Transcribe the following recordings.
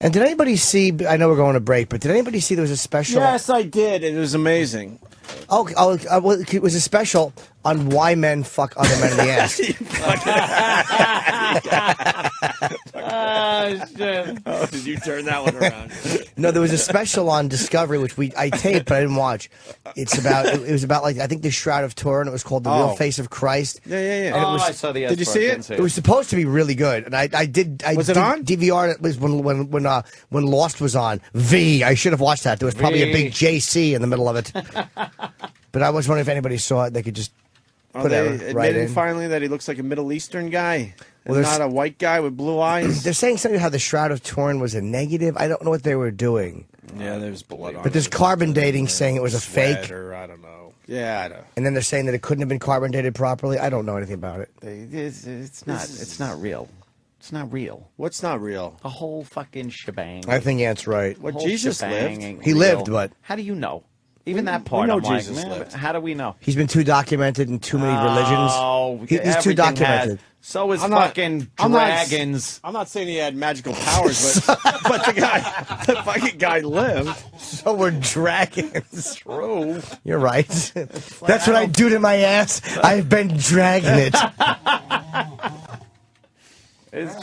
And did anybody see, I know we're going to break, but did anybody see there was a special? Yes, I did. It was amazing. Well, it was a special on why men fuck other men in the ass. Oh, shit. Oh, did you turn that one around? No, there was a special on Discovery, which I taped, but I didn't watch. It was about like, I think the Shroud of Turin. It was called The Real Face of Christ. Yeah. And it was, I saw the. Did you see it? It was supposed to be really good, and I did. Was it on? DVR it was when Lost was on. I should have watched that. There was probably a big JC in the middle of it. But I was wondering if anybody saw it. They could just put it right in. Finally that he looks like a Middle Eastern guy, well, not a white guy with blue eyes. They're saying something how the Shroud of Turin was a negative. I don't know what they were doing. Yeah, there's blood on it. But there's carbon dating saying it was a fake. I don't know. Yeah, I know. And then they're saying that it couldn't have been carbon dated properly. I don't know anything about it. It's not real. It's not real. What's not real? The whole fucking shebang. I think Ant's right. What, Jesus lived? He lived, but how do you know? Even that part, we know I'm like, Jesus lived. how do we know? he's been too documented in too many religions. Oh, He's too everything documented. So is I'm not- fucking I'm not- dragons. I'm not saying he had magical powers, but the fucking guy lived. So we're dragons. True. You're right. That's what I do to my ass. I've been dragging it. It's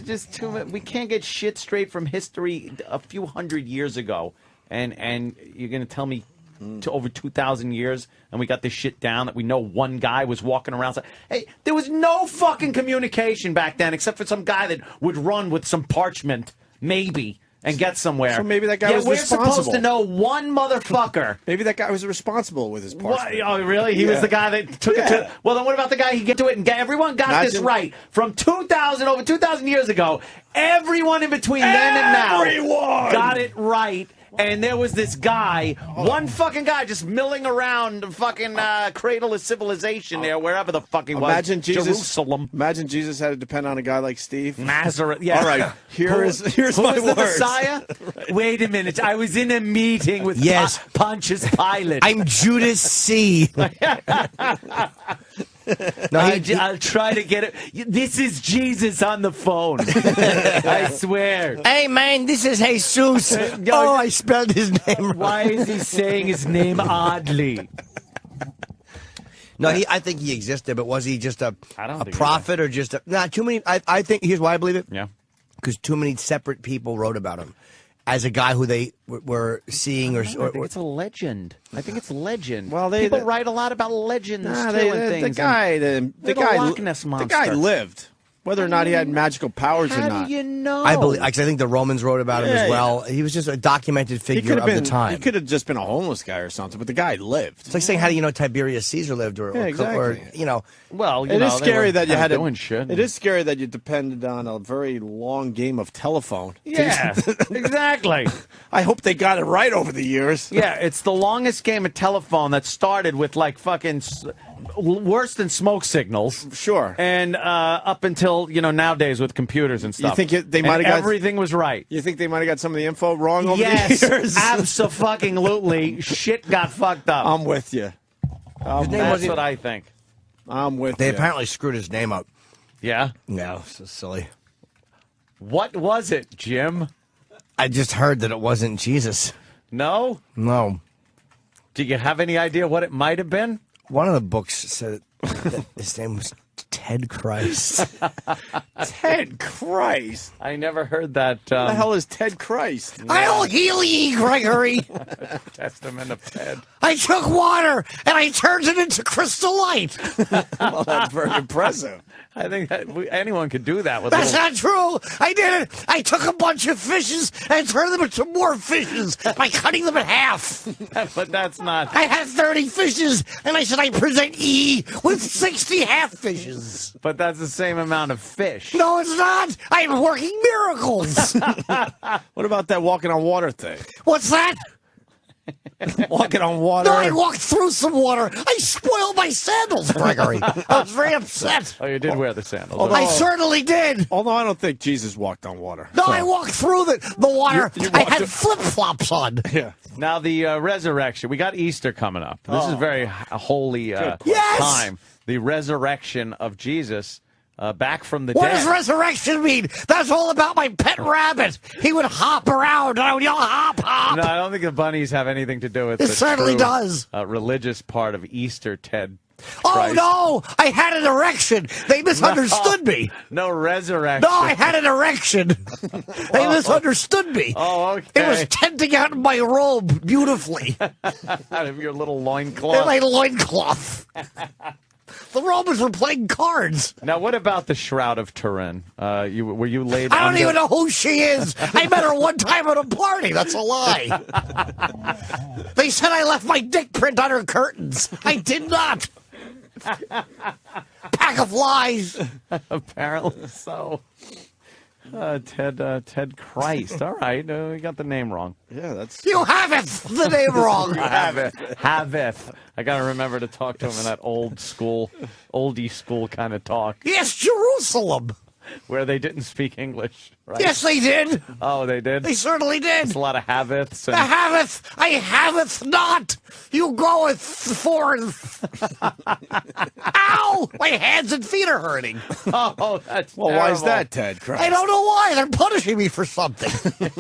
just too much. We can't get shit straight from history a few hundred years ago. And you're going to tell me to over 2,000 years and we got this shit down that we know one guy was walking around. Hey, there was no fucking communication back then except for some guy that would run with some parchment, maybe, and get somewhere. So maybe that guy was responsible. We're supposed to know one motherfucker. Maybe that guy was responsible with his parchment. What? Oh, really? He was the guy that took it to... Well, then what about the guy who get to it and everyone got this right. From over 2,000 years ago, everyone in between then and now got it right. And there was this guy, one fucking guy, just milling around the fucking cradle of civilization there, wherever the fuck he was. Imagine Jesus. Jerusalem. Imagine Jesus had to depend on a guy like Steve. Nazareth. Yeah. All right. Here's my was the words. Messiah? Right. Wait a minute. I was in a meeting with Pontius Pilate. I'm Judas C. No, I'll try to get it. This is on the phone. I swear. Hey, man, this is Jesus. I spelled his name wrong. Why is he saying his name oddly? No, I think he existed, but was he just a prophet or just too many? I think here's why I believe it. Yeah, because too many separate people wrote about him as a guy who they were seeing. I think it's a legend. I think it's legend. Well, people write a lot about legends and things. The guy lived. Whether or not he had magical powers or not. How do you know? I believe, because I think the Romans wrote about him as well. He was just a documented figure of the time. He could have just been a homeless guy or something, but the guy lived. It's like saying, how do you know Tiberius Caesar lived, or you know? Well, it is scary that you had doing shit. It is scary that you depended on a very long game of telephone. Yeah, exactly. I hope they got it right over the years. Yeah, it's the longest game of telephone that started with like fucking worse than smoke signals. Sure. And up until nowadays with computers and stuff. You think they might have got everything was right? You think they might have got some of the info wrong over the years? Yes, abso-fucking-lutely. Shit got fucked up. I'm with you. That's what I think. I'm with you. They apparently screwed his name up. Yeah? No, so silly. What was it, Jim? I just heard that it wasn't Jesus. No? No. Do you have any idea what it might have been? One of the books said that his name was Ted Christ. Ted Christ. I never heard that. What the hell is Ted Christ? I'll heal ye, Gregory. Testament of Ted. I took water and I turned it into crystal light. Well, that's very impressive. I think that anyone could do that. That's not true. I did it. I took a bunch of fishes and turned them into more fishes by cutting them in half. But that's not. I had 30 fishes, and I said I present E with 60 half fishes. But that's the same amount of fish. No, it's not. I'm working miracles. What about that walking on water thing? What's that? Walking on water. No, I walked through some water. I spoiled my sandals, Gregory. I was very upset. Oh, you did wear the sandals. I certainly did. Although I don't think Jesus walked on water. No, I walked through the water. I had flip-flops on. Yeah. Now, the resurrection. We got Easter coming up. This is a very holy Yes! time. The resurrection of Jesus. back from the What dead. does resurrection mean? That's all about my pet rabbit. He would hop around, and I would yell, hop, hop. No, I don't think the bunnies have anything to do with It the certainly true, does. Religious part of Easter, Ted. Oh, Christ. no, I had an erection. They misunderstood me. No resurrection. No, I had an erection. They misunderstood me. Oh, okay. It was tenting out in my robe beautifully. Out of your little loincloth. In my loincloth. The Romans were playing cards. Now, what about the Shroud of Turin? Were you laid I don't under... even know who she is. I met her one time at a party. That's a lie. They said I left my dick print on her curtains. I did not. Pack of lies. Apparently so. Ted Christ. All right, we got the name wrong. Yeah, that's... You have the name wrong. Haveth. I got to remember to talk to him in that oldie school kind of talk. Yes, Jerusalem. Where they didn't speak English, right? Yes, they did. Oh, they did? They certainly did. There's a lot of haveths. I haveth. I haveth not. You goeth forth. Ow! My hands and feet are hurting. Oh, that's Well, why is that, Ted? Christ. I don't know why. They're punishing me for something.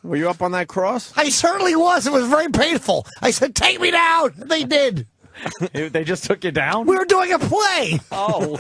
Were you up on that cross? I certainly was. It was very painful. I said, take me down. They did. They just took you down? We were doing a play. Oh.